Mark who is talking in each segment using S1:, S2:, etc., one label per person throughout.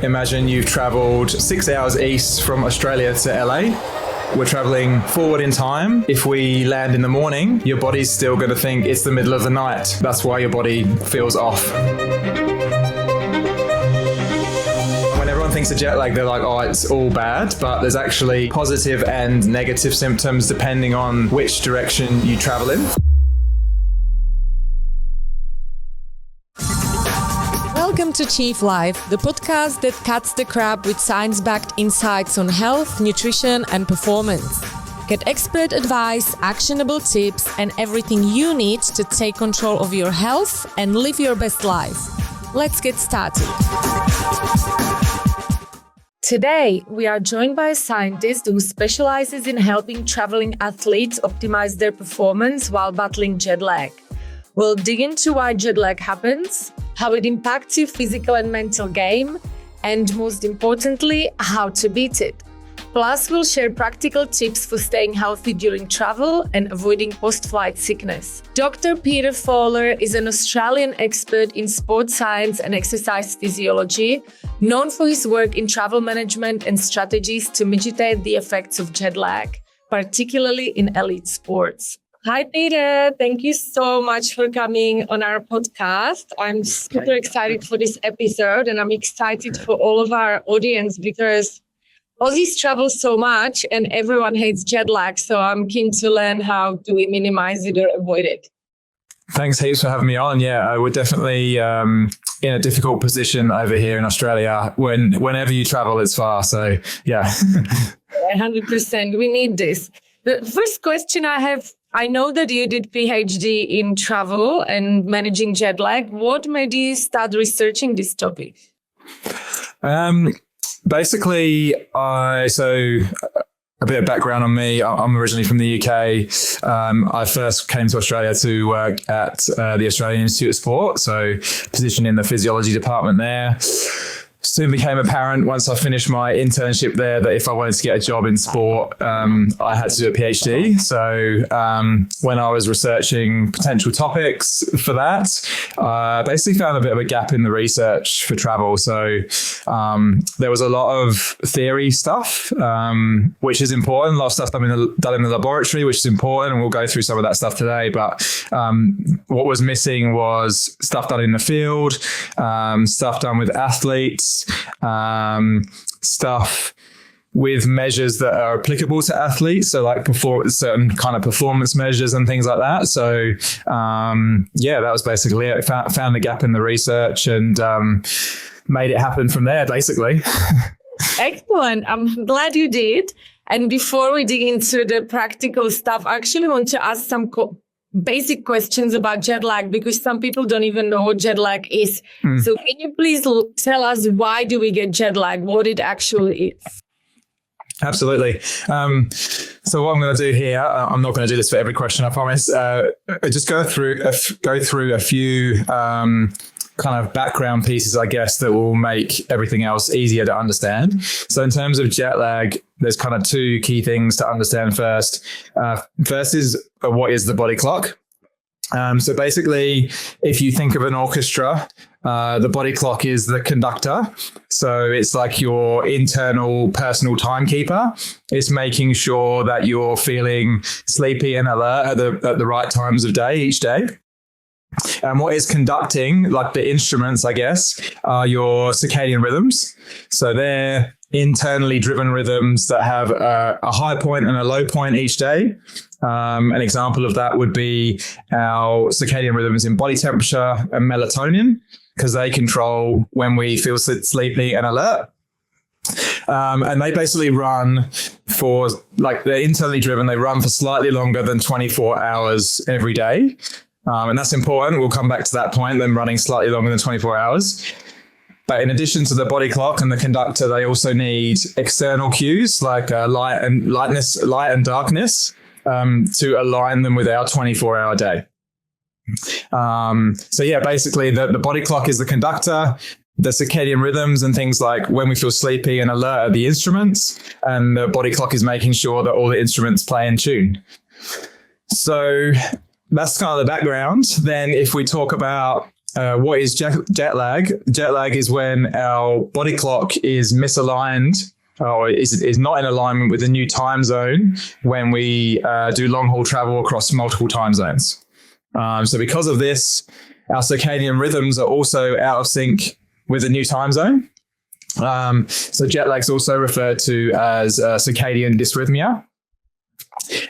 S1: Imagine you've traveled 6 hours east from Australia to LA. We're traveling forward in time. If we land in the morning, your body's still going to think it's the middle of the night. That's why your body feels off. When everyone thinks of jet lag, they're like, oh, it's all bad. But there's actually positive and negative symptoms depending on which direction you travel in.
S2: Welcome to Chief Life, the podcast that cuts the crap with science-backed insights on health, nutrition, and performance. Get expert advice, actionable tips, and everything you need to take control of your health and live your best life. Let's get started. Today, we are joined by a scientist who specializes in helping traveling athletes optimize their performance while battling jet lag. We'll dig into why jet lag happens, how it impacts your physical and mental game, and most importantly, how to beat it. Plus, we'll share practical tips for staying healthy during travel and avoiding post-flight sickness. Dr. Peter Fowler is an Australian expert in sports science and exercise physiology, known for his work in travel management and strategies to mitigate the effects of jet lag, particularly in elite sports. Hi, Peter. Thank you so much for coming on our podcast. I'm super excited for this episode, and I'm excited for all of our audience because Aussies travel so much and everyone hates jet lag. So I'm keen to learn how do we minimize it or avoid it.
S1: Thanks heaps for having me on. Yeah, we're definitely in a difficult position over here in Australia. Whenever you travel, it's far. So yeah.
S2: 100%. We need this. The first question I have, I know that you did PhD in travel and managing jet lag. What made you start researching this topic?
S1: Basically, so a bit of background on me. I'm originally from the UK. I first came to Australia to work at the Australian Institute of Sport, so position in the physiology department there. Soon became apparent once I finished my internship there that if I wanted to get a job in sport, I had to do a PhD. So when I was researching potential topics for that, I basically found a bit of a gap in the research for travel. So there was a lot of theory stuff, which is important. A lot of stuff done in the laboratory, which is important. And we'll go through some of that stuff today. But what was missing was stuff done in the field, stuff done with athletes, stuff with measures that are applicable to athletes, so like certain kind of performance measures and things like that. So that was basically it. Found the gap in the research and made it happen from there, basically.
S2: Excellent. I'm glad you did. And before we dig into the practical stuff, I actually want to ask some basic questions about jet lag because some people don't even know what jet lag is. So can you please tell us why do we get jet lag, what it actually is?
S1: Absolutely. So what I'm going to do here, I'm not going to do this for every question, I promise. Just go through a few kind of background pieces, I guess, that will make everything else easier to understand. So in terms of jet lag, there's kind of two key things to understand first. First is what is the body clock? So basically, if you think of an orchestra, the body clock is the conductor. So it's like your internal personal timekeeper. It's making sure that you're feeling sleepy and alert at the right times of day each day. And what is conducting, like the instruments, I guess, are your circadian rhythms. So they're internally driven rhythms that have a high point and a low point each day. An example of that would be our circadian rhythms in body temperature and melatonin, because they control when we feel sleepy and alert. And they basically run for, like, they're internally driven, they run for slightly longer than 24 hours every day. And that's important. We'll come back to that point, them running slightly longer than 24 hours. But in addition to the body clock and the conductor, they also need external cues like light and darkness to align them with our 24-hour day. Basically the body clock is the conductor. The circadian rhythms and things like when we feel sleepy and alert are the instruments, and the body clock is making sure that all the instruments play in tune. So that's kind of the background. Then if we talk about what is jet lag? Jet lag is when our body clock is misaligned or is not in alignment with the new time zone when we do long haul travel across multiple time zones. So because of this, our circadian rhythms are also out of sync with the new time zone. So jet lag is also referred to as circadian dysrhythmia.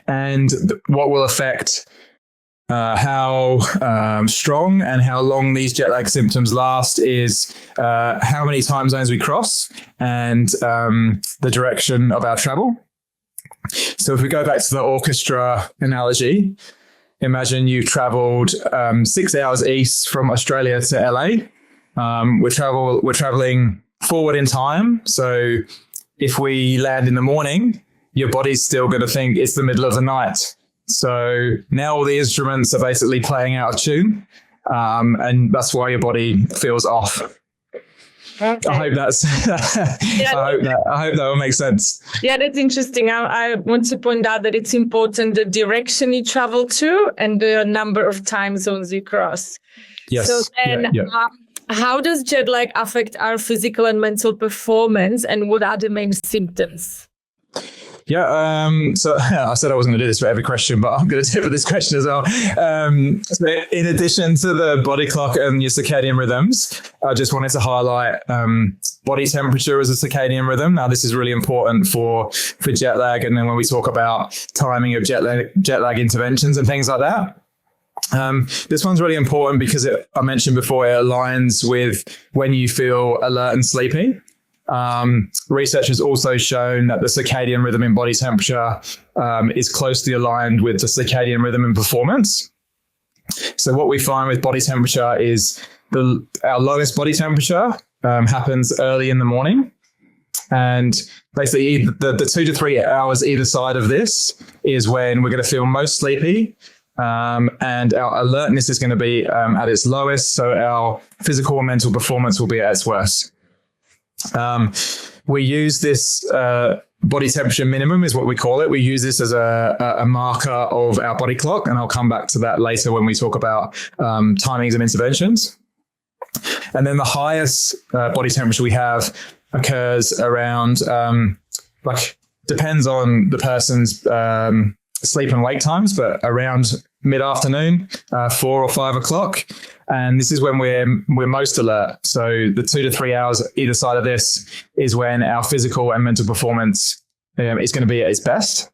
S1: And what will affect how strong and how long these jet lag symptoms last is how many time zones we cross and the direction of our travel. So if we go back to the orchestra analogy, imagine you've traveled 6 hours east from Australia to LA. We're traveling forward in time. So if we land in the morning, your body's still going to think it's the middle of the night. So now all the instruments are basically playing out of tune, and that's why your body feels off. Okay. I hope that's. I hope that will make sense.
S2: Yeah, that's interesting. I want to point out that it's important the direction you travel to and the number of time zones you cross.
S1: Yes.
S2: So then, how does jet lag affect our physical and mental performance, and what are the main symptoms?
S1: Yeah, so I said I wasn't going to do this for every question, but I'm going to do it for this question as well. So in addition to the body clock and your circadian rhythms, I just wanted to highlight body temperature as a circadian rhythm. Now, this is really important for jet lag, and then when we talk about timing of jet lag interventions and things like that. This one's really important because I mentioned before, it aligns with when you feel alert and sleepy. Research has also shown that the circadian rhythm in body temperature is closely aligned with the circadian rhythm in performance. So what we find with body temperature is our lowest body temperature happens early in the morning. And basically the 2 to 3 hours either side of this is when we're going to feel most sleepy. And our alertness is going to be at its lowest. So our physical and mental performance will be at its worst. We use this body temperature minimum is what we call it. We use this as a marker of our body clock, and I'll come back to that later when we talk about timings and interventions. And then the highest body temperature we have occurs around, depends on the person's sleep and wake times, but around mid-afternoon, 4 or 5 o'clock. And this is when we're most alert. So the 2 to 3 hours either side of this is when our physical and mental performance is going to be at its best.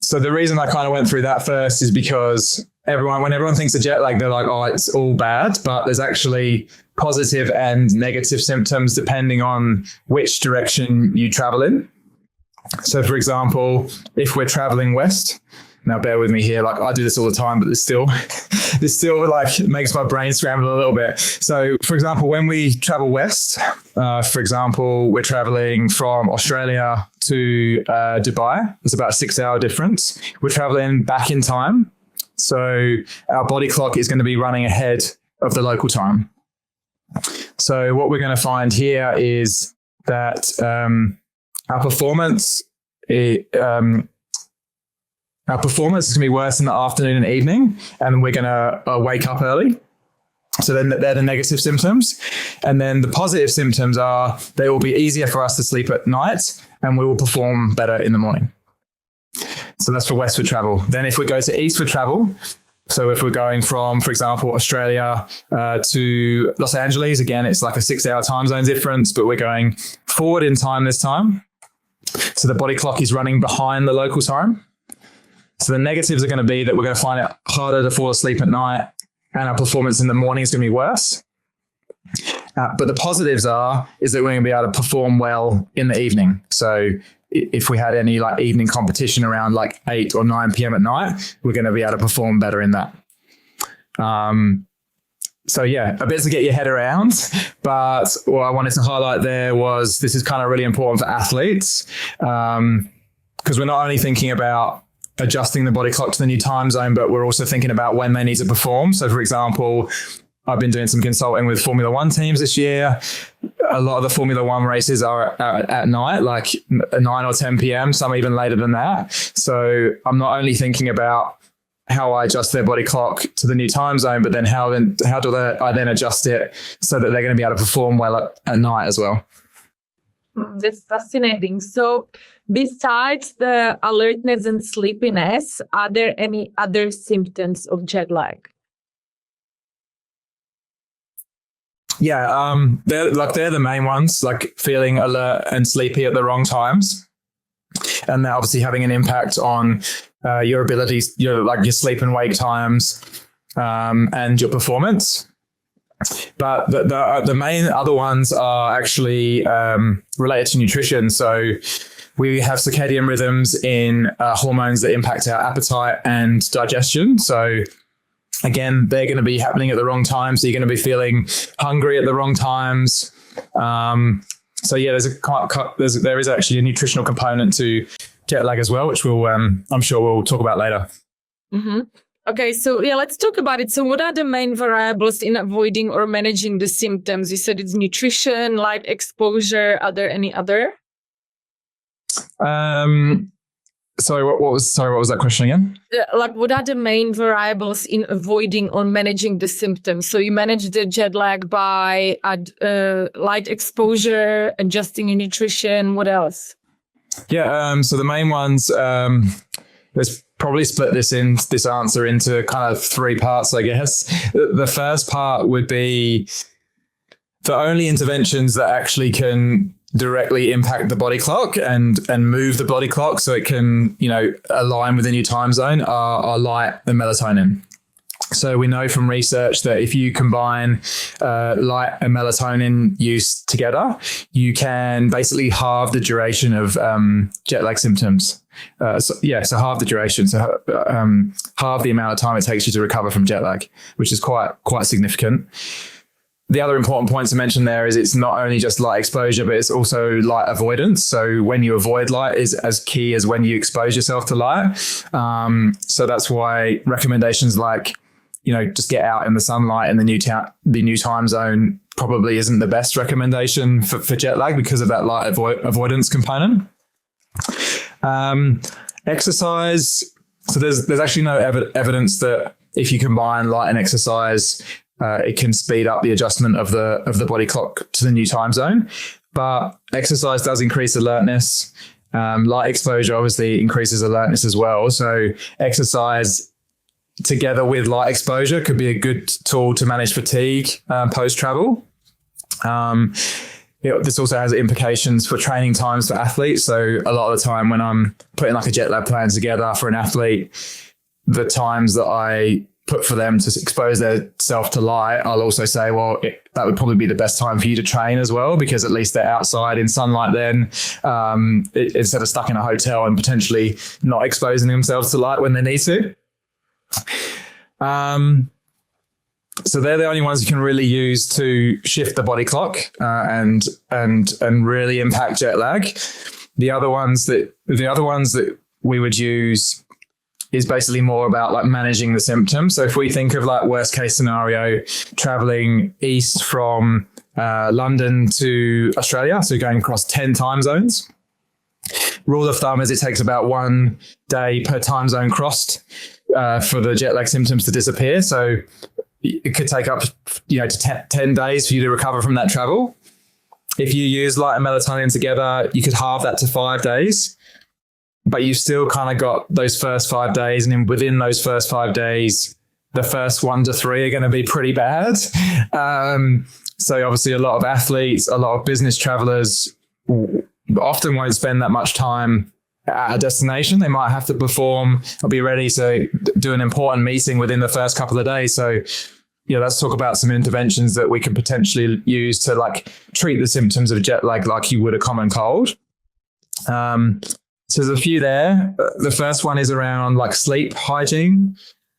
S1: So the reason I kind of went through that first is because when everyone thinks of jet lag, they're like, oh, it's all bad. But there's actually positive and negative symptoms depending on which direction you travel in. So for example, if we're traveling west, now bear with me here, like I do this all the time, but this still like makes my brain scramble a little bit. So for example, when we travel west, for example, we're traveling from Australia to Dubai. It's about a 6-hour difference. We're traveling back in time. So our body clock is going to be running ahead of the local time. So what we're going to find here is that our performance is going to be worse in the afternoon and evening, and we're going to wake up early. So then they're the negative symptoms. And then the positive symptoms are they will be easier for us to sleep at night, and we will perform better in the morning. So that's for westward travel. Then if we go to eastward travel, so if we're going from, for example, Australia to Los Angeles, again, it's like a 6-hour time zone difference, but we're going forward in time this time. So the body clock is running behind the local time. So the negatives are going to be that we're going to find it harder to fall asleep at night, and our performance in the morning is going to be worse. But the positives is that we're going to be able to perform well in the evening. So if we had any like evening competition around like 8 or 9 p.m. at night, we're going to be able to perform better in that. So yeah, a bit to get your head around, but what I wanted to highlight there was this is kind of really important for athletes because we're not only thinking about adjusting the body clock to the new time zone, but we're also thinking about when they need to perform. So for example, I've been doing some consulting with Formula One teams this year. A lot of the Formula One races are at night, like 9 or 10 p.m., some even later than that. So I'm not only thinking about how I adjust their body clock to the new time zone, but then how do I then adjust it so that they're going to be able to perform well at night as well.
S2: That's fascinating. So besides the alertness and sleepiness, are there any other symptoms of jet lag?
S1: Yeah, they're the main ones, like feeling alert and sleepy at the wrong times. And they're obviously having an impact on your abilities, your sleep and wake times, and your performance. But the main other ones are actually related to nutrition. So we have circadian rhythms in hormones that impact our appetite and digestion. So again, they're going to be happening at the wrong time. So you're going to be feeling hungry at the wrong times. So yeah, there is actually a nutritional component to jet lag as well, which I'm sure we'll talk about later.
S2: Mm-hmm. Okay, so yeah, let's talk about it. So what are the main variables in avoiding or managing the symptoms? You said it's nutrition, light exposure. Are there any other?
S1: Sorry, what was that question again?
S2: What are the main variables in avoiding or managing the symptoms? So you manage the jet lag by light exposure, adjusting your nutrition. What else?
S1: Yeah, so the main ones, there's probably split this answer into kind of three parts, I guess. The first part would be the only interventions that actually can directly impact the body clock and move the body clock so it can, align with the new time zone are light and melatonin. So we know from research that if you combine light and melatonin use together, you can basically halve the duration of jet lag symptoms. So halve the duration. So halve the amount of time it takes you to recover from jet lag, which is quite significant. The other important point to mention there is it's not only just light exposure, but it's also light avoidance. So when you avoid light is as key as when you expose yourself to light. So that's why recommendations like, just get out in the sunlight in the new time zone probably isn't the best recommendation for jet lag because of that light avoidance component. Exercise. So there's actually no evidence that if you combine light and exercise, it can speed up the adjustment of the body clock to the new time zone. But exercise does increase alertness. Light exposure obviously increases alertness as well. So exercise together with light exposure could be a good tool to manage fatigue post-travel. This also has implications for training times for athletes. So a lot of the time when I'm putting like a jet lag plan together for an athlete, the times that I put for them to expose themselves to light, I'll also say, well, that would probably be the best time for you to train as well, because at least they're outside in sunlight then, instead of stuck in a hotel and potentially not exposing themselves to light when they need to. So they're the only ones you can really use to shift the body clock and really impact jet lag. The other ones that we would use is basically more about like managing the symptoms. So if we think of like worst case scenario, traveling east from London to Australia, so going across 10 time zones. Rule of thumb is it takes about 1 day per time zone crossed for the jet lag symptoms to disappear. So it could take up to 10 days for you to recover from that travel. If you use light and melatonin together, you could halve that to 5 days. But you've still kind of got those first 5 days. And then within those first 5 days, the first 1 to 3 are going to be pretty bad. So obviously a lot of athletes, a lot of business travelers often won't spend that much time at a destination. They might have to perform or be ready to do an important meeting within the first couple of days. So, let's talk about some interventions that we can potentially use to like treat the symptoms of jet lag like you would a common cold. So there's a few there. The first one is around like sleep hygiene.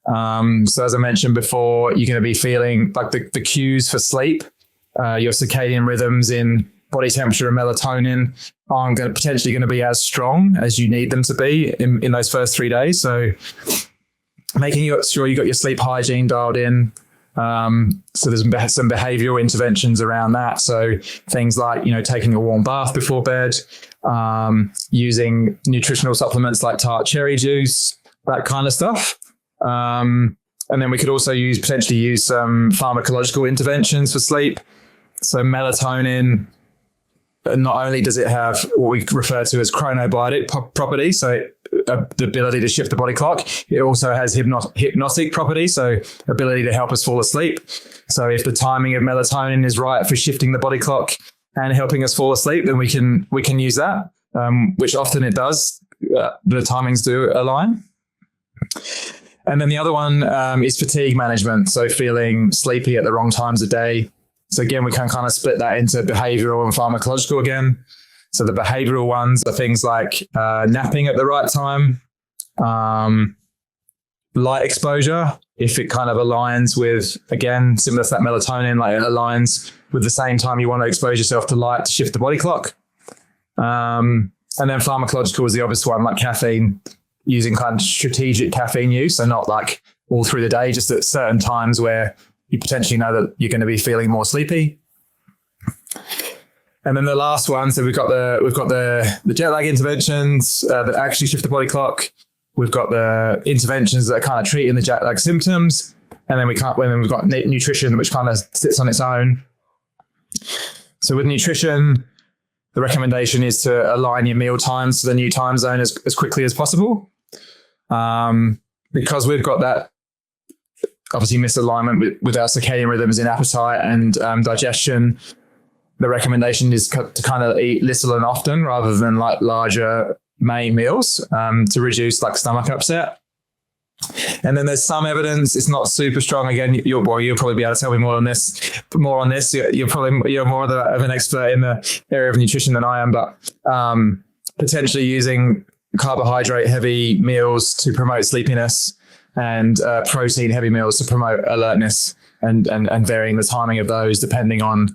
S1: So as I mentioned before, you're going to be feeling like the cues for sleep, your circadian rhythms in body temperature and melatonin aren't potentially going to be as strong as you need them to be in those first 3 days. So making sure you got your sleep hygiene dialed in. So there's some behavioral interventions around that. So things like, taking a warm bath before bed, using nutritional supplements like tart cherry juice, that kind of stuff. And then we could also potentially use some pharmacological interventions for sleep. So melatonin, not only does it have what we refer to as chronobiotic properties, so the ability to shift the body clock, it also has hypnotic properties, so ability to help us fall asleep. So if the timing of melatonin is right for shifting the body clock and helping us fall asleep, then we can use that, which often it does. The timings do align. And then the other one is fatigue management, so feeling sleepy at the wrong times of day. So again, we can kind of split that into behavioral and pharmacological again. So the behavioral ones are things like napping at the right time, light exposure, if it kind of aligns with, again, similar to that melatonin, like it aligns with the same time you want to expose yourself to light to shift the body clock. And then pharmacological is the obvious one, like caffeine, using kind of strategic caffeine use. So not like all through the day, just at certain times where you potentially know that you're going to be feeling more sleepy. And then the last one, so we've got the jet lag interventions that actually shift the body clock. We've got the interventions that are kind of treating the jet lag symptoms, and then we've got nutrition, which kind of sits on its own. So with nutrition, the recommendation is to align your meal times to the new time zone as quickly as possible, because we've got that obviously misalignment with our circadian rhythms in appetite and digestion. The recommendation is to kind of eat little and often rather than like larger main meals to reduce like stomach upset. And then there's some evidence, it's not super strong. Again, you'll probably be able to tell me more on this. You're more of an expert in the area of nutrition than I am, but potentially using carbohydrate heavy meals to promote sleepiness and protein heavy meals to promote alertness, and varying the timing of those depending on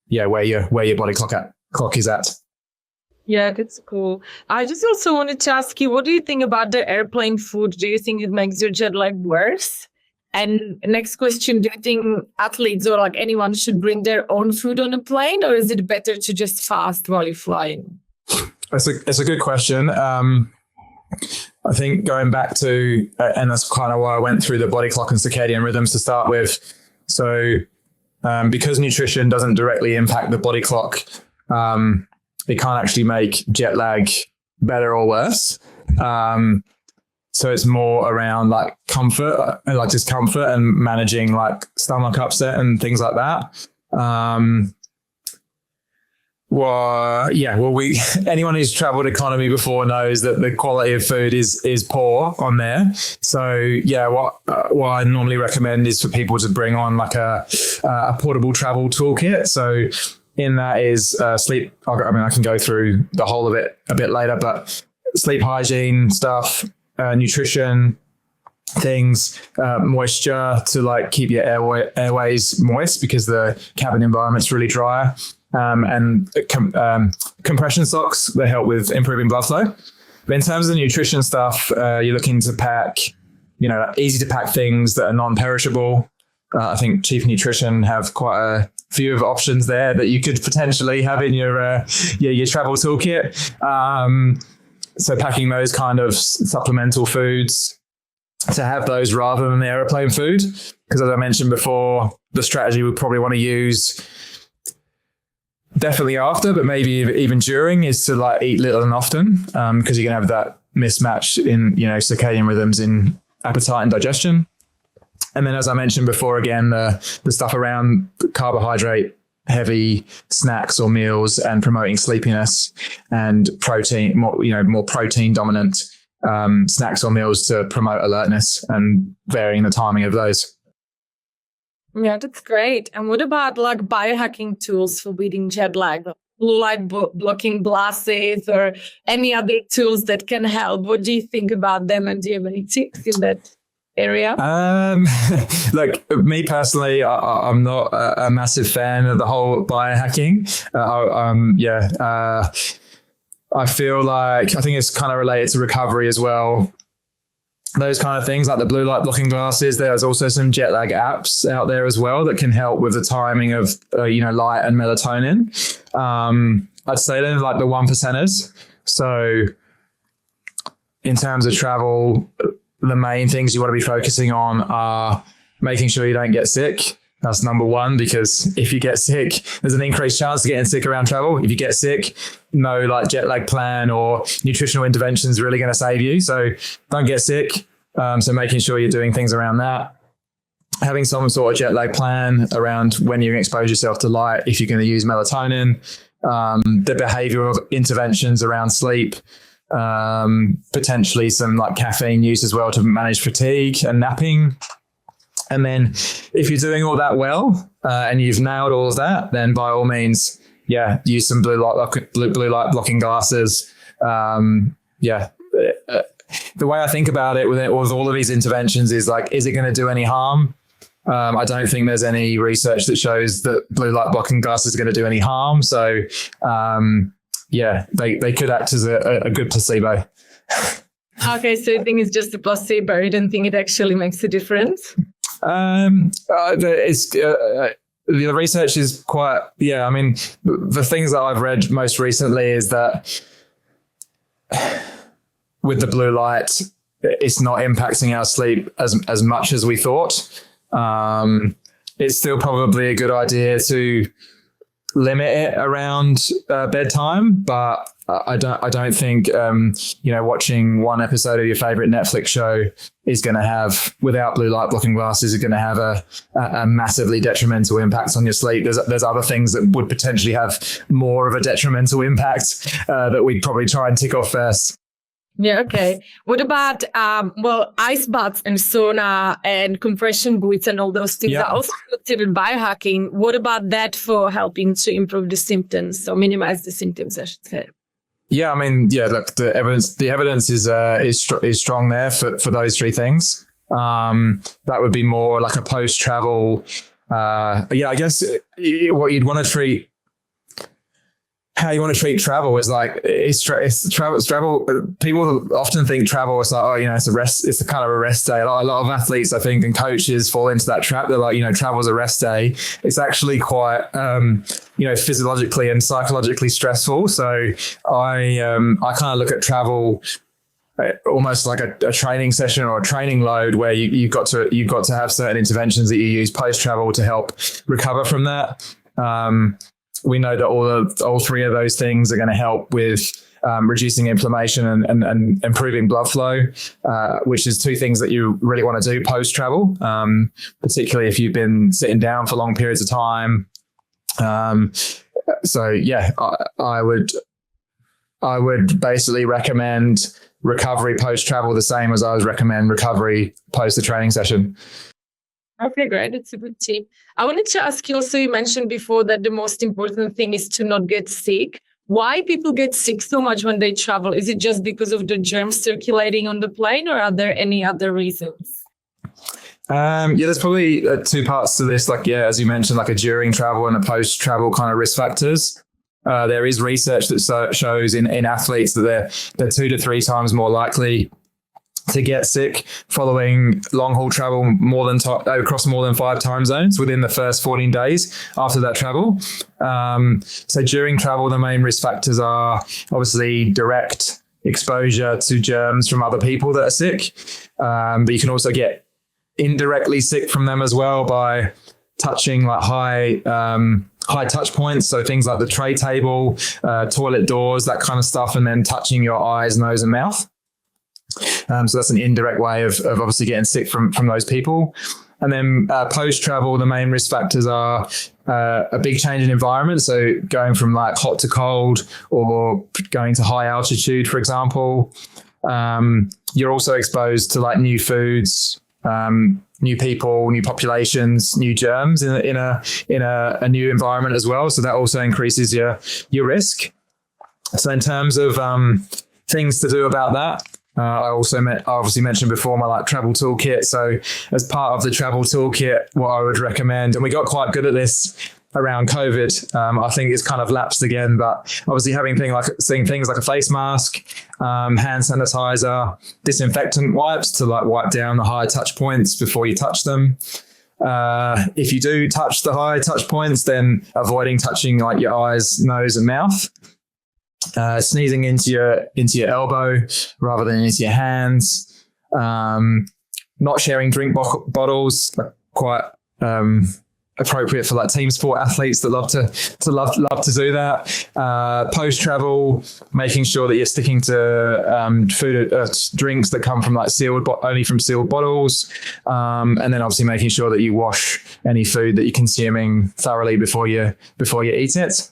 S1: where your body clock is at.
S2: Yeah, that's cool. I just also wanted to ask you, what do you think about the airplane food? Do you think it makes your jet lag worse? And next question, do you think athletes or like anyone should bring their own food on a plane, or is it better to just fast while you're flying?
S1: It's a good question. I think going back to, and that's kind of why I went through the body clock and circadian rhythms to start with. So because nutrition doesn't directly impact the body clock, it can't actually make jet lag better or worse. So it's more around like comfort, like discomfort and managing like stomach upset and things like that. Anyone who's traveled economy before knows that the quality of food is poor on there. So what I normally recommend is for people to bring on like a portable travel toolkit. So in that is sleep. I can go through the whole of it a bit later, but sleep hygiene stuff, nutrition things, moisture to like keep your airways moist because the cabin environment's really dry. And compression socks that help with improving blood flow. But in terms of the nutrition stuff, you're looking to pack, easy to pack things that are non-perishable. I think Chief Nutrition have quite a few of options there that you could potentially have in your travel toolkit. So packing those kind of supplemental foods, to have those rather than the airplane food, because as I mentioned before, the strategy we probably want to use definitely after, but maybe even during, is to like eat little and often, because you're gonna have that mismatch in circadian rhythms in appetite and digestion. And then, as I mentioned before, again, the stuff around carbohydrate heavy snacks or meals and promoting sleepiness, and protein, more protein dominant snacks or meals to promote alertness, and varying the timing of those.
S2: Yeah, that's great. And what about like biohacking tools for beating jet lag? Blue light blocking glasses or any other tools that can help? What do you think about them? And do you have any tips in that area?
S1: Like me personally, I'm not a massive fan of the whole biohacking. I feel like, I think it's kind of related to recovery as well. Those kind of things like the blue light blocking glasses. There's also some jet lag apps out there as well that can help with the timing of, light and melatonin. I'd say they're like the 1%ers. So in terms of travel, the main things you want to be focusing on are making sure you don't get sick. That's number one, because if you get sick, there's an increased chance of getting sick around travel. If you get sick, no like jet lag plan or nutritional intervention is really going to save you. So don't get sick. So making sure you're doing things around that. Having some sort of jet lag plan around when you expose yourself to light, if you're going to use melatonin, the behavioral interventions around sleep, potentially some like caffeine use as well to manage fatigue and napping. And then if you're doing all that well and you've nailed all of that, then by all means, use some blue light blocking glasses. The way I think about it with all of these interventions is like, is it going to do any harm? I don't think there's any research that shows that blue light blocking glasses are going to do any harm. So they could act as a good placebo.
S2: Okay, so you think it's just a placebo? You don't think it actually makes a difference?
S1: The research is quite, I mean, the things that I've read most recently is that with the blue light, it's not impacting our sleep as much as we thought. It's still probably a good idea to limit it around bedtime, but I don't think watching one episode of your favorite Netflix show is going to have, without blue light blocking glasses, is going to have a massively detrimental impact on your sleep. There's other things that would potentially have more of a detrimental impact that we'd probably try and tick off first.
S2: Yeah, okay. What about, ice baths and sauna and compression boots and all those things are also considered biohacking. What about that for helping to improve the symptoms or minimize the symptoms, I should say?
S1: Yeah, I mean, look, the evidence is strong there for those three things. That would be more like a post-travel, I guess what you'd want to treat. How you want to treat travel is like it's travel. People often think travel is like, it's a rest. It's a kind of a rest day. A lot of athletes, I think, and coaches fall into that trap. They're like, travel's a rest day. It's actually quite, physiologically and psychologically stressful. So I kind of look at travel almost like a training session or a training load where you've got to have certain interventions that you use post travel to help recover from that. We know that all three of those things are going to help with reducing inflammation and improving blood flow, which is two things that you really want to do post-travel, particularly if you've been sitting down for long periods of time. I would basically recommend recovery post-travel the same as I would recommend recovery post the training session.
S2: Okay, great. That's a good tip. I wanted to ask you also, you mentioned before that the most important thing is to not get sick. Why people get sick so much when they travel? Is it just because of the germs circulating on the plane, or are there any other reasons?
S1: There's probably two parts to this. As you mentioned, like a during travel and a post-travel kind of risk factors. There is research that shows in athletes that they're 2 to 3 times more likely to get sick following long-haul travel across more than 5 time zones within the first 14 days after that travel. So during travel, the main risk factors are obviously direct exposure to germs from other people that are sick, but you can also get indirectly sick from them as well by touching like high touch points, so things like the tray table, toilet doors, that kind of stuff, and then touching your eyes, nose, and mouth. So that's an indirect way of obviously getting sick from those people. And then post-travel, the main risk factors are a big change in environment. So going from like hot to cold or going to high altitude, for example. You're also exposed to like new foods, new people, new populations, new germs in a new environment as well. So that also increases your risk. So in terms of things to do about that, I obviously mentioned before my like travel toolkit. So as part of the travel toolkit, what I would recommend, and we got quite good at this around COVID. I think it's kind of lapsed again, but obviously seeing things like a face mask, hand sanitizer, disinfectant wipes to like wipe down the high touch points before you touch them. If you do touch the high touch points, then avoiding touching like your eyes, nose, and mouth. Sneezing into your elbow rather than into your hands. Not sharing drink bottles, quite appropriate for like team sport athletes that love to do that. Post travel, making sure that you're sticking to food drinks that come from like only from sealed bottles, and then obviously making sure that you wash any food that you're consuming thoroughly before you eat it.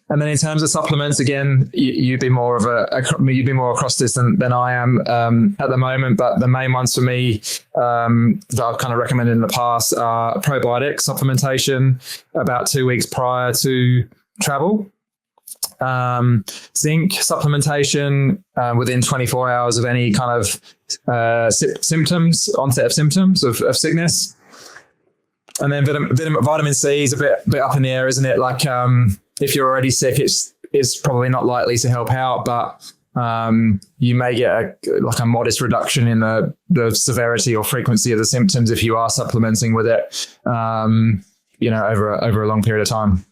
S1: And then in terms of supplements, again, you'd be more across this than I am at the moment. But the main ones for me that I've kind of recommended in the past are probiotic supplementation about 2 weeks prior to travel. Zinc supplementation within 24 hours of any kind of onset of symptoms of sickness. And then vitamin C is a bit up in the air, isn't it? Like if you're already sick, it's probably not likely to help out, but you may get a modest reduction in the severity or frequency of the symptoms if you are supplementing with it, over a long period of time.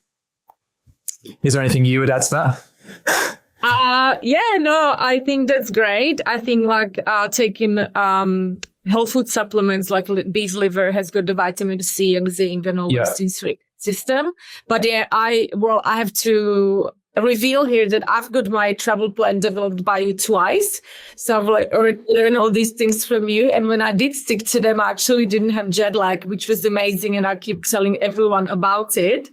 S1: Is there anything you would add to that?
S2: I think that's great. I think taking whole food supplements like beef liver has got the vitamin C and zinc and all those things system. But I have to reveal here that I've got my travel plan developed by you twice. So I've learned all these things from you. And when I did stick to them, I actually didn't have jet lag, which was amazing. And I keep telling everyone about it.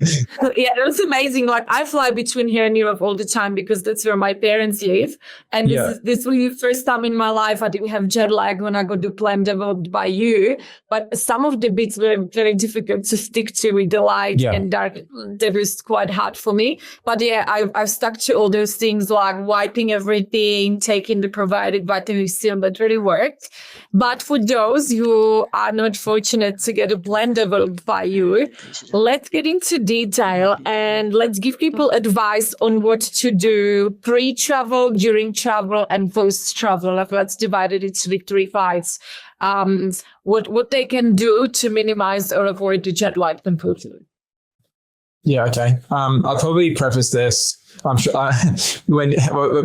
S2: It was amazing. Like I fly between here and Europe all the time because that's where my parents live. And this was the first time in my life I didn't have jet lag when I got the plan developed by you. But some of the bits were very difficult to stick to with the light and dark. That was quite hard for me. But I've stuck to all those things like wiping everything, taking the provided vitamin C, and that really worked. But for those who are not fortunate to get a plan developed by you, let's get into detail and let's give people advice on what to do pre-travel, during travel, and post-travel. Let's divide it into the 3 parts. What they can do to minimize or avoid the jet lag completely.
S1: Yeah, okay. I'll probably preface this. I'm sure.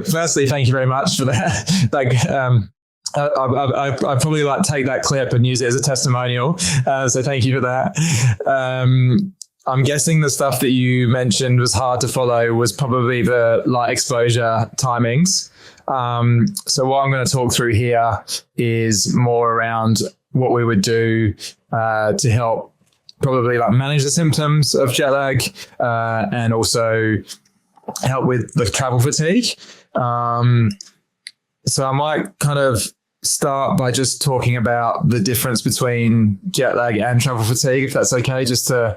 S1: Firstly, thank you very much for that. I probably take that clip and use it as a testimonial. So thank you for that. I'm guessing the stuff that you mentioned was hard to follow was probably the light exposure timings. So what I'm going to talk through here is more around what we would do to help probably manage the symptoms of jet lag and also help with the travel fatigue. So I might kind of start by just talking about the difference between jet lag and travel fatigue, if that's okay, just to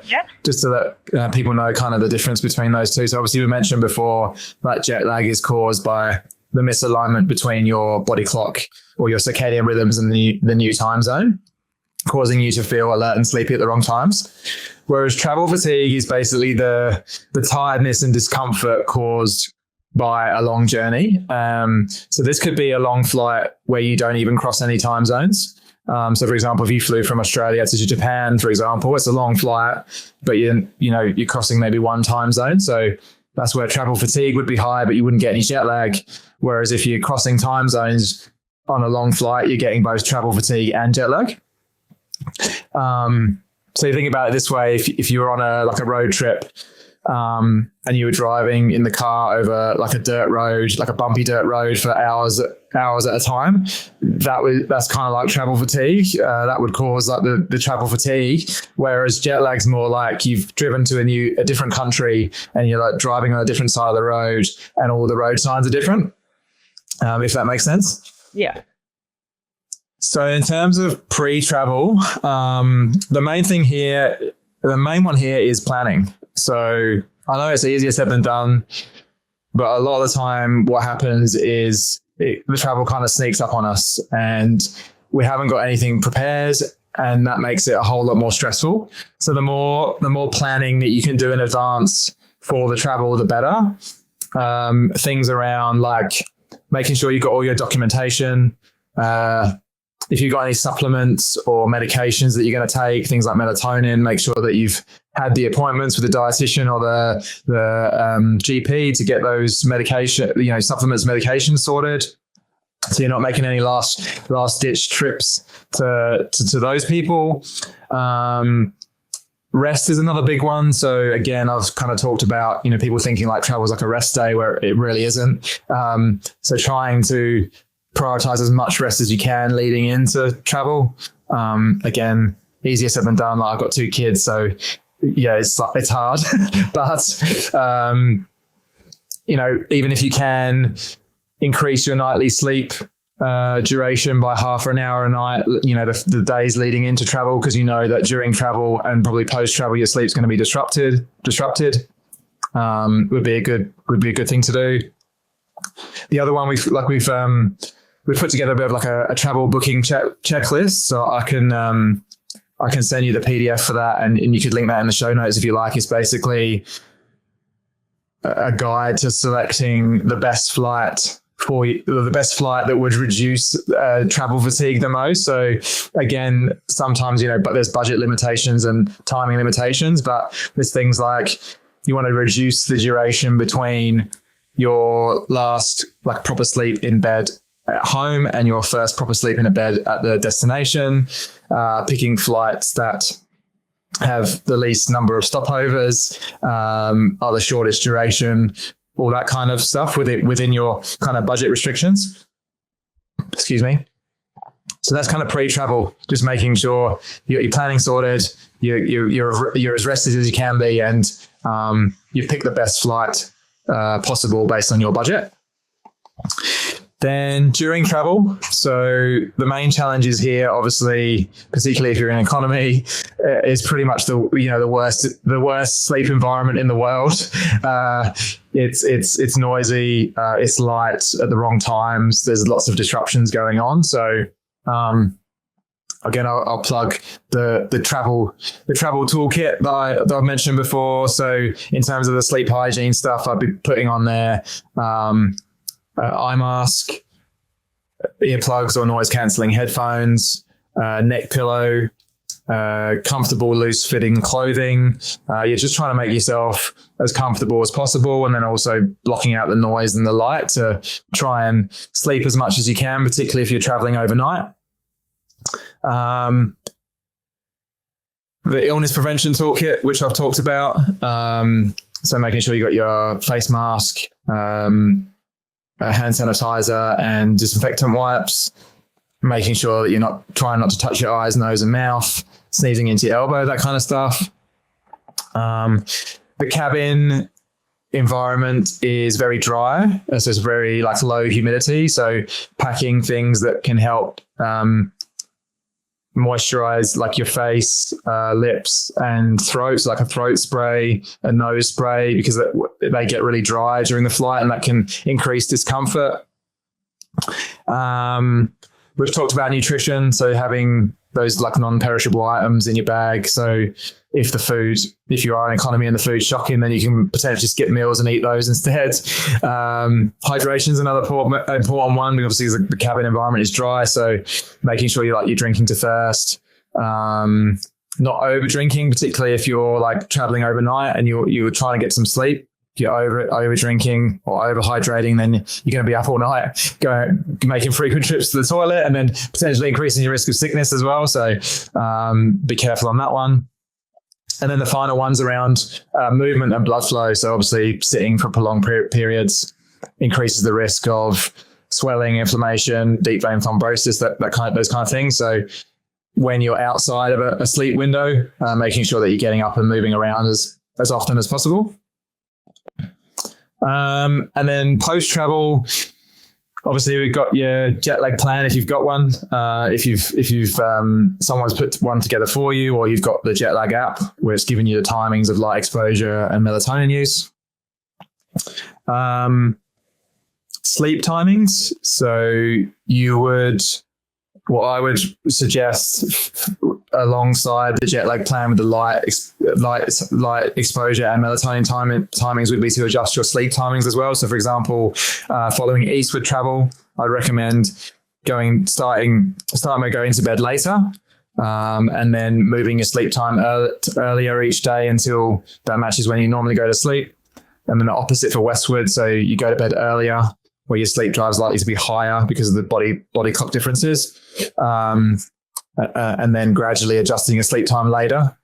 S1: let people know kind of the difference between those two. So obviously we mentioned before that jet lag is caused by the misalignment between your body clock or your circadian rhythms and the new time zone, causing you to feel alert and sleepy at the wrong times. Whereas travel fatigue is basically the tiredness and discomfort caused by a long journey. So this could be a long flight where you don't even cross any time zones. So for example, if you flew from Australia to Japan, for example, it's a long flight, but you're crossing maybe one time zone. So that's where travel fatigue would be high, but you wouldn't get any jet lag. Whereas if you're crossing time zones on a long flight, you're getting both travel fatigue and jet lag. So you think about it this way: if you were on a road trip and you were driving in the car over a dirt road, a bumpy dirt road for hours at a time, that's kind of like travel fatigue. That would cause the travel fatigue. Whereas jet lag's more like you've driven to a different country and you're driving on a different side of the road and all the road signs are different. If that makes sense.
S2: Yeah.
S1: So in terms of pre-travel, the main one here is planning. So I know it's easier said than done, but a lot of the time what happens is the travel kind of sneaks up on us and we haven't got anything prepared, and that makes it a whole lot more stressful. So the more planning that you can do in advance for the travel, the better. Things around making sure you've got all your documentation, if you've got any supplements or medications that you're going to take, things like melatonin, make sure that you've had the appointments with the dietitian or the GP to get those supplements, medications sorted. So you're not making any last ditch trips to those people. Rest is another big one. So again, I've kind of talked about, people thinking like travel is like a rest day where it really isn't. So trying to prioritize as much rest as you can leading into travel. Again, easier said than done. Like I've got 2 kids, so yeah, it's hard, but even if you can increase your nightly sleep duration by half an hour a night, the days leading into travel, because that during travel and probably post travel your sleep's going to be disrupted would be a good thing to do. The other one we've put together a bit of like a travel booking checklist, so I can send you the PDF for that, and you could link that in the show notes if you like. It's basically a guide to selecting the best flight for you, the best flight that would reduce travel fatigue the most. So again, sometimes, but there's budget limitations and timing limitations, but there's things like you want to reduce the duration between your last like proper sleep in bed at home and your first proper sleep in a bed at the destination, picking flights that have the least number of stopovers, are the shortest duration, all that kind of stuff within your kind of budget restrictions. Excuse me. So that's kind of pre-travel, just making sure you're planning sorted, you're as rested as you can be, and you pick the best flight possible based on your budget. Then during travel, so the main challenges here, obviously, particularly if you're in economy, is pretty much the worst sleep environment in the world. It's noisy, it's light at the wrong times. There's lots of disruptions going on. So again, I'll plug the travel toolkit that I've mentioned before. So in terms of the sleep hygiene stuff, I'd be putting on there eye mask, earplugs or noise cancelling headphones, neck pillow, comfortable loose fitting clothing. You're just trying to make yourself as comfortable as possible, and then also blocking out the noise and the light to try and sleep as much as you can, particularly if you're traveling overnight. The illness prevention toolkit, which I've talked about. So making sure you got your face mask, hand sanitizer and disinfectant wipes, making sure that you're trying not to touch your eyes, nose and mouth, sneezing into your elbow, that kind of stuff. The cabin environment is very dry. So it's very low humidity. So packing things that can help moisturize your face, lips and throat, so like a throat spray, a nose spray, because they get really dry during the flight and that can increase discomfort. We've talked about nutrition, so having those non-perishable items in your bag. So if you are in economy and the food's shocking, then you can potentially skip meals and eat those instead. Hydration is another important one, because obviously the cabin environment is dry. So making sure you're drinking to thirst, not over drinking, particularly if you're traveling overnight and you're trying to get some sleep. If you're over drinking or over hydrating, then you're going to be up all night, making frequent trips to the toilet, and then potentially increasing your risk of sickness as well. So be careful on that one. And then the final one's around movement and blood flow. So obviously sitting for prolonged periods increases the risk of swelling, inflammation, deep vein thrombosis, those kind of things. So when you're outside of a sleep window, making sure that you're getting up and moving around as often as possible. And then post-travel, obviously we've got your jet lag plan if you've got one. If you've someone's put one together for you, or you've got the jet lag app where it's giving you the timings of light exposure and melatonin use. Sleep timings. So what I would suggest alongside the jet lag plan with the light exposure and melatonin timings would be to adjust your sleep timings as well. So for example, following eastward travel, I recommend starting by going to bed later, and then moving your sleep time earlier each day until that matches when you normally go to sleep. And then the opposite for westward. So you go to bed earlier where your sleep drive is likely to be higher because of the body clock differences, and then gradually adjusting your sleep time later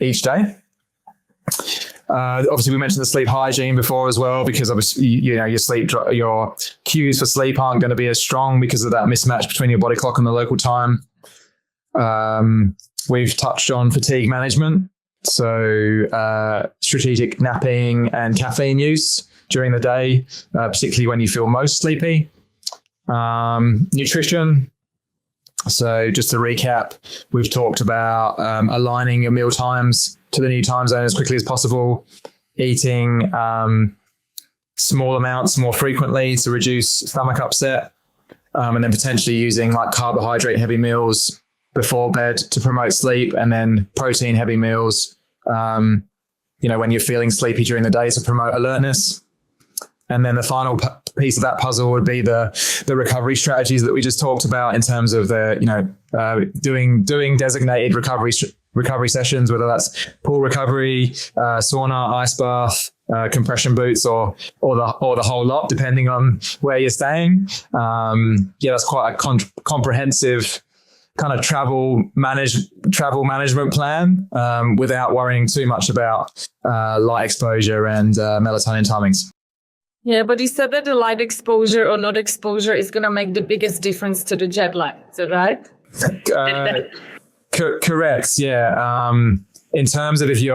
S1: each day. Obviously, we mentioned the sleep hygiene before as well, because obviously, your cues for sleep aren't going to be as strong because of that mismatch between your body clock and the local time. We've touched on fatigue management, so strategic napping and caffeine use during the day, particularly when you feel most sleepy. Nutrition. So just to recap, we've talked about aligning your meal times to the new time zone as quickly as possible, eating small amounts more frequently to reduce stomach upset, and then potentially using like carbohydrate heavy meals before bed to promote sleep, and then protein heavy meals, when you're feeling sleepy during the day to promote alertness. And then the final piece of that puzzle would be the recovery strategies that we just talked about in terms of doing designated recovery sessions, whether that's pool recovery, sauna, ice bath, compression boots, or the whole lot, depending on where you're staying. That's quite a comprehensive kind of travel management plan, without worrying too much about light exposure and melatonin timings.
S2: Yeah, but you said that the light exposure or not exposure is going to make the biggest difference to the jet lag. Is that right?
S1: Correct. Yeah. In terms of if you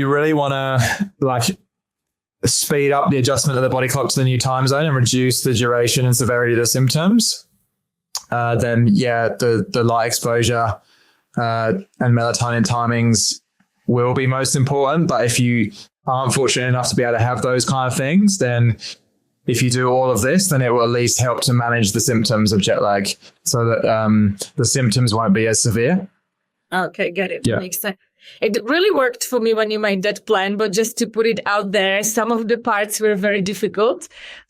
S1: really want to speed up the adjustment of the body clock to the new time zone and reduce the duration and severity of the symptoms, then the light exposure and melatonin timings will be most important. But if you aren't fortunate enough to be able to have those kind of things, then if you do all of this, then it will at least help to manage the symptoms of jet lag so that the symptoms won't be as severe.
S2: Okay, get it. Yeah. Makes sense. It really worked for me when you made that plan, but just to put it out there, some of the parts were very difficult.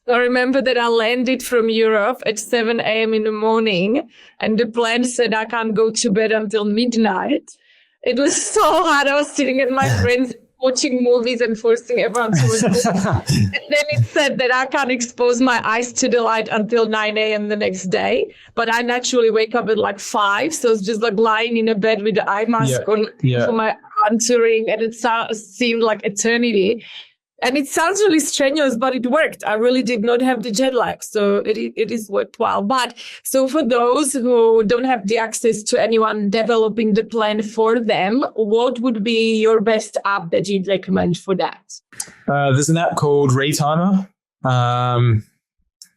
S2: I remember that I landed from Europe at 7 a.m. in the morning, and the plan said I can't go to bed until midnight. It was so hard. I was sitting at my friend's watching movies and forcing everyone to watch movies. And then it said that I can't expose my eyes to the light until 9 a.m. the next day. But I naturally wake up at 5. So it's just lying in a bed with the eye mask on for my contouring. And it seemed like eternity. And it sounds really strenuous, but it worked. I really did not have the jet lag. So it is worthwhile. But so for those who don't have the access to anyone developing the plan for them, what would be your best app that you'd recommend for that?
S1: There's an app called Retimer.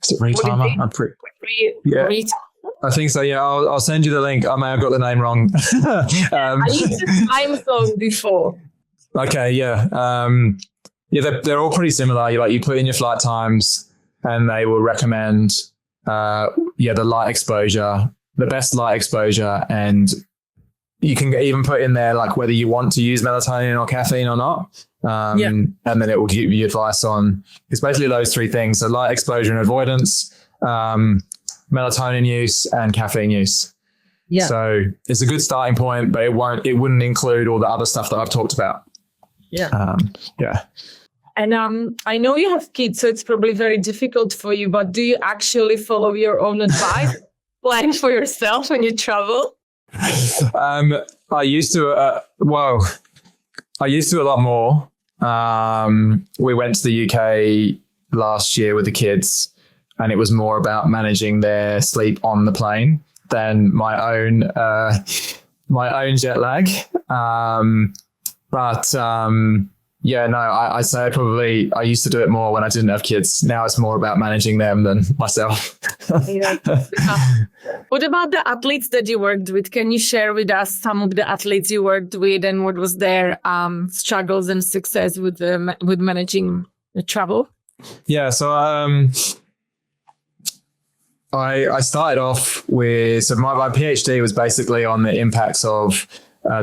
S1: Is it Retimer? I'm pretty. Retimer? I think so. Yeah, I'll send you the link. I may have got the name wrong.
S2: I used the time zone before.
S1: Okay. Yeah. They're all pretty similar. You put in your flight times, and they will recommend the light exposure, the best light exposure, and you can even put in there whether you want to use melatonin or caffeine or not. And then it will give you advice on, it's basically those three things: so light exposure and avoidance, melatonin use, and caffeine use. Yeah. So it's a good starting point, but it wouldn't include all the other stuff that I've talked about.
S2: Yeah. And I know you have kids, so it's probably very difficult for you, but do you actually follow your own advice, plan for yourself when you travel?
S1: I used to, a lot more. We went to the UK last year with the kids, and it was more about managing their sleep on the plane than my own jet lag. I'd say I used to do it more when I didn't have kids. Now it's more about managing them than myself.
S2: What about the athletes that you worked with? Can you share with us some of the athletes you worked with and what was their struggles and success with managing the travel?
S1: Yeah, so I started off with, so my PhD was basically on the impacts of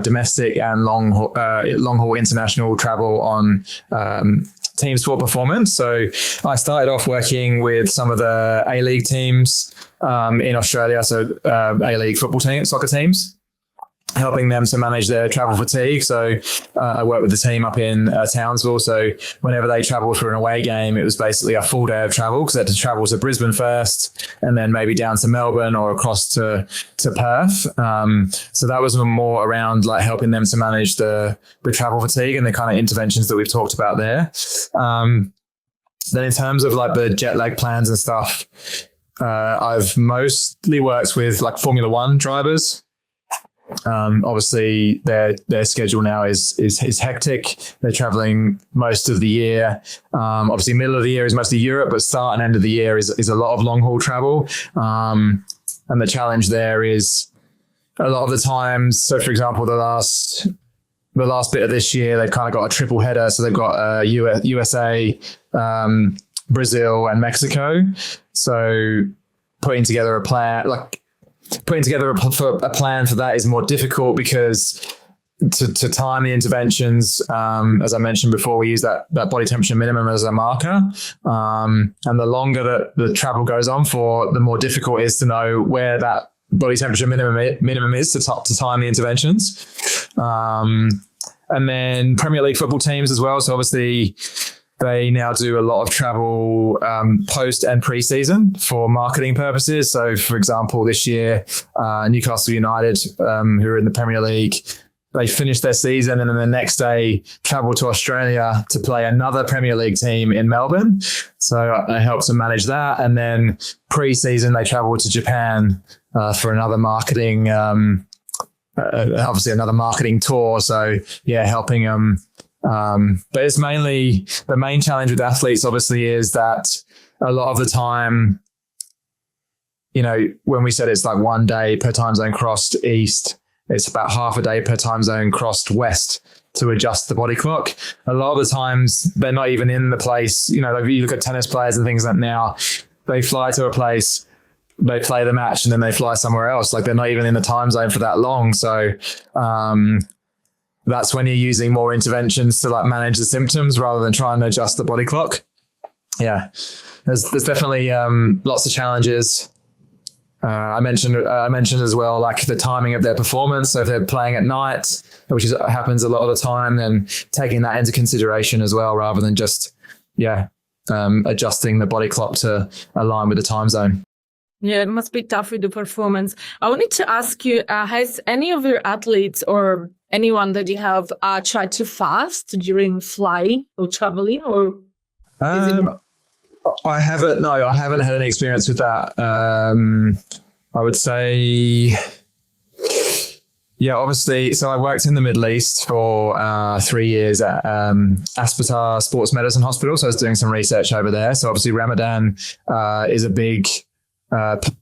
S1: domestic and long haul international travel on team sport performance. So I started off working with some of the A-League teams in Australia, so A-League soccer teams. helping them to manage their travel fatigue. So I work with the team up in Townsville. So whenever they travel for an away game, it was basically a full day of travel because they had to travel to Brisbane first and then maybe down to Melbourne or across to Perth. So that was more around like helping them to manage the travel fatigue and the kind of interventions that we've talked about there. Then in terms of like the jet lag plans and stuff, I've mostly worked with like Formula One drivers. Obviously their schedule now is hectic. They're traveling most of the year. Obviously middle of the year is mostly Europe, but start and end of the year is a lot of long haul travel. And the challenge there is a lot of the times. So for example, the last bit of this year, they've kind of got a triple header. So they've got USA, Brazil and Mexico. So putting together a plan for that is more difficult because to time the interventions, as I mentioned before, we use that body temperature minimum as a marker. And the longer that the travel goes on for, the more difficult it is to know where that body temperature minimum is to time the interventions. And then Premier League football teams as well. So obviously they now do a lot of travel post and pre-season for marketing purposes. So, for example, this year, Newcastle United, who are in the Premier League, they finished their season and then the next day traveled to Australia to play another Premier League team in Melbourne. So I helped them manage that. And then pre-season, they traveled to Japan for another marketing, obviously another marketing tour. So, yeah, helping them. But it's mainly the main challenge with athletes, obviously, is that a lot of the time, you know, when we said it's like 1 day per time zone crossed east, it's about half a day per time zone crossed west to adjust the body clock. A lot of the times they're not even in the place. You know, if you look at tennis players and things like now, they fly to a place, they play the match and then they fly somewhere else. Like they're not even in the time zone for that long. So, that's when you're using more interventions to like manage the symptoms rather than trying to adjust the body clock. Yeah, there's definitely lots of challenges. I mentioned as well, like the timing of their performance. So if they're playing at night, which happens a lot of the time, then taking that into consideration as well, rather than just adjusting the body clock to align with the time zone.
S2: Yeah, it must be tough with the performance. I wanted to ask you, has any of your athletes or anyone that you have tried to fast during flying or traveling, or?
S1: I haven't. No, I haven't had any experience with that. I would say, yeah, obviously. So I worked in the Middle East for 3 years at Aspetar Sports Medicine Hospital. So I was doing some research over there. So obviously Ramadan is a big.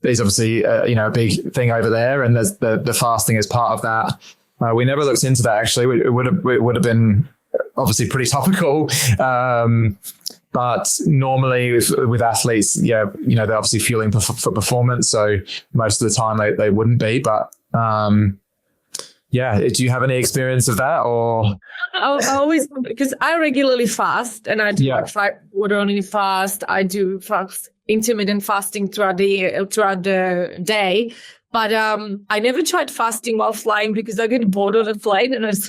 S1: Is obviously a big thing over there, and there's the fasting is part of that. We never looked into that actually. It would have been obviously pretty topical, but normally with athletes, they're obviously fueling for performance. So most of the time they wouldn't be. But do you have any experience of that or?
S2: I always, because I regularly fast and I do water only fast. I do intermittent fasting throughout the day. But I never tried fasting while flying because I get bored on the plane and I just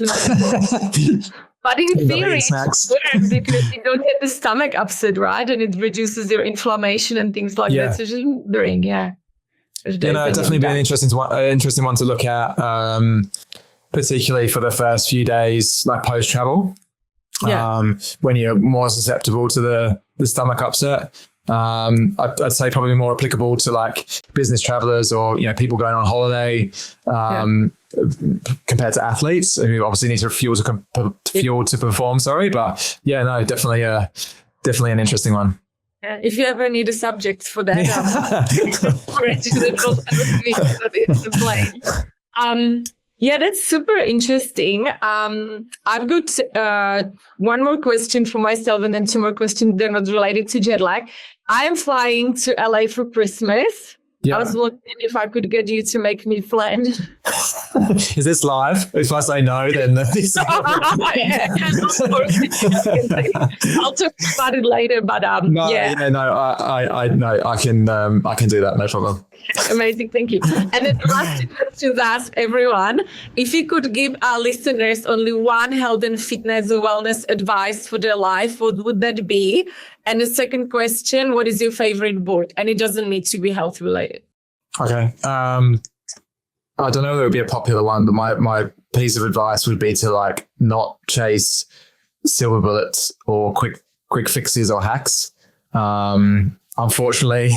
S2: But in theory, it works because you don't get the stomach upset, right? And it reduces your inflammation and things like that. So just wondering,
S1: definitely be an interesting one to look at, particularly for the first few days, like post-travel, when you're more susceptible to the stomach upset. I'd say probably more applicable to like business travelers or, people going on holiday, compared to athletes who obviously need to fuel to perform. But definitely an interesting one.
S2: If you ever need a subject for that, that's super interesting. I've got one more question for myself and then two more questions that are related to jet lag. I am flying to LA for Christmas. Yeah. I was wondering if I could get you to make me fly.
S1: Is this live? If I say no, then this.
S2: I'll talk about it later. But I can do that. No problem. Amazing, thank you. And then last two questions ask everyone, if you could give our listeners only one health and fitness or wellness advice for their life, what would that be? And the second question, what is your favorite book? And it doesn't need to be health related.
S1: Okay. I don't know if it would be a popular one, but my piece of advice would be to like not chase silver bullets or quick fixes or hacks. Unfortunately,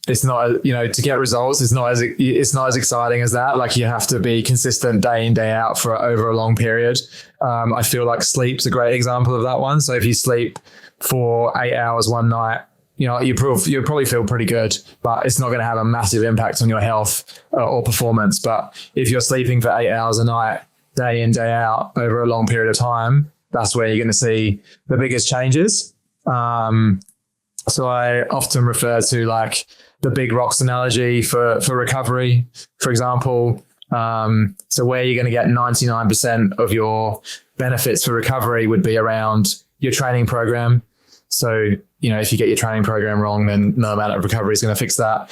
S1: it's not, to get results, it's not as exciting as that. Like you have to be consistent day in, day out for over a long period. I feel like sleep's a great example of that one. So if you sleep for 8 hours one night, you'll probably feel pretty good, but it's not going to have a massive impact on your health or performance. But if you're sleeping for 8 hours a night, day in, day out over a long period of time, that's where you're going to see the biggest changes. So I often refer to like the big rocks analogy for recovery, for example. So where you're going to get 99% of your benefits for recovery would be around your training program. So, if you get your training program wrong, then no amount of recovery is going to fix that.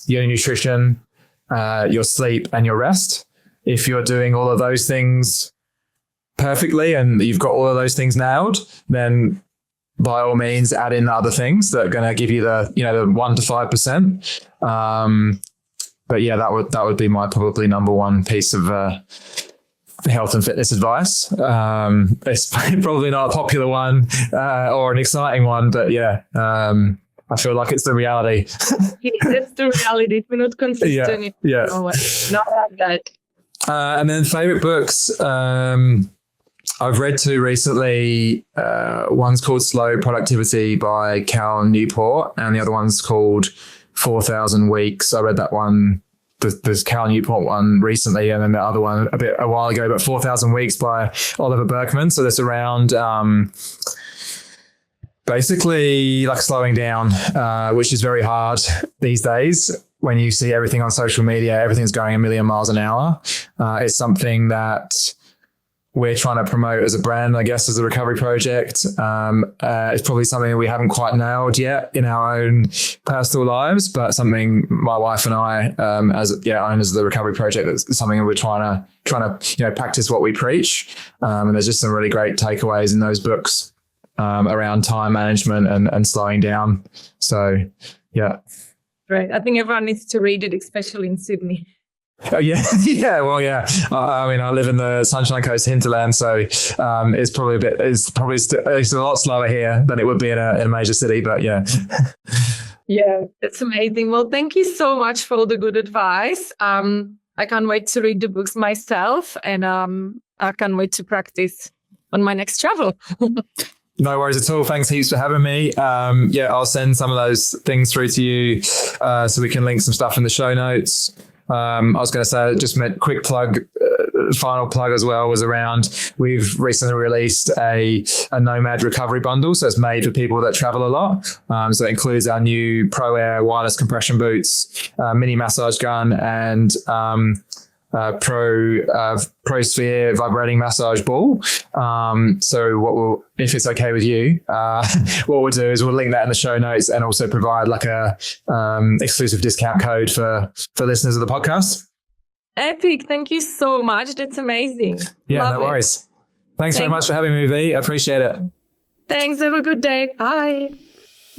S1: Your nutrition, your sleep and your rest. If you're doing all of those things perfectly and you've got all of those things nailed, then by all means add in the other things that are going to give you the 1 to 5%. But yeah, that would be my probably number one piece of health and fitness advice. It's probably not a popular one or an exciting one, but yeah, I feel like it's the reality.
S2: Yeah, that's the reality. If we're not consistent,
S1: yeah.
S2: Not like that.
S1: And then favorite books. I've read two recently. One's called Slow Productivity by Cal Newport, and the other one's called 4,000 Weeks. I read that one, the Cal Newport one recently, and then the other one a while ago, but 4,000 Weeks by Oliver Burkeman. So that's around basically like slowing down, which is very hard these days. When you see everything on social media, everything's going a million miles an hour. It's something that we're trying to promote as a brand, I guess, as a recovery project. It's probably something we haven't quite nailed yet in our own personal lives, but something my wife and I, as owners of the recovery project, is something that we're trying to practice what we preach. And there's just some really great takeaways in those books around time management and slowing down. So, yeah.
S2: Right. I think everyone needs to read it, especially in Sydney.
S1: Oh, yeah. Yeah. Well, yeah. I mean, I live in the Sunshine Coast hinterland, so it's probably it's a lot slower here than it would be in a major city, but yeah.
S2: Yeah, that's amazing. Well, thank you so much for all the good advice. I can't wait to read the books myself, and I can't wait to practice on my next travel.
S1: No worries at all. Thanks heaps for having me. I'll send some of those things through to you so we can link some stuff in the show notes. I was going to say, just a quick plug, final plug as well, was around, we've recently released a Nomad recovery bundle. So it's made for people that travel a lot. So it includes our new Pro Air wireless compression boots, mini massage gun, and ProSphere vibrating massage ball. So if it's okay with you, what we'll do is we'll link that in the show notes and also provide like a exclusive discount code for listeners of the podcast.
S2: Epic. Thank you so much. That's amazing.
S1: Yeah,
S2: Love
S1: no worries. Thanks very much for having me, V. I appreciate it.
S2: Thanks. Have a good day. Bye.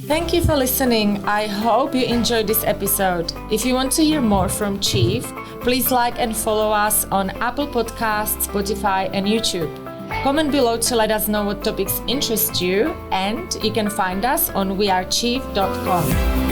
S2: Thank you for listening. I hope you enjoyed this episode. If you want to hear more from Chief, please like and follow us on Apple Podcasts, Spotify, and YouTube. Comment below to let us know what topics interest you, and you can find us on wearechief.com.